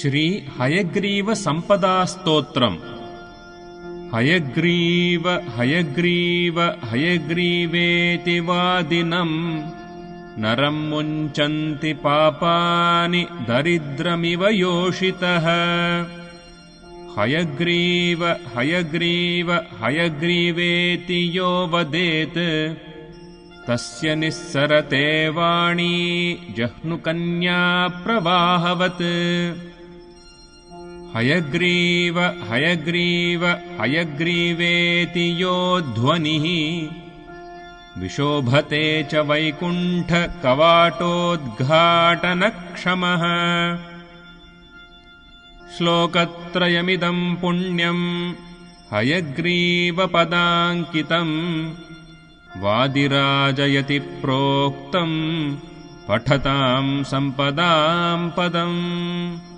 श्री हयग्रीव संपदास्तोत्रम्। हयग्रीव हयग्रीव हयग्रीवेति वादिनम् नरम् मुञ्चन्ति पापानि दरिद्रमिव योषितः। हयग्रीव हयग्रीव हयग्रीवेति यो वदेत् तस्य निस्सरते वाणी जह्नुकन्या प्रवाहवत्। हयग्रीव हयग्रीव हयग्रीवेति यो ध्वनिः विशोभते च वैकुण्ठकवाटोद्घाटनक्षमः। श्लोकत्रयमिदम् पुण्यम् हयग्रीवपदाङ्कितम् वादिराजयति प्रोक्तम् पठताम् सम्पदाम् पदम्।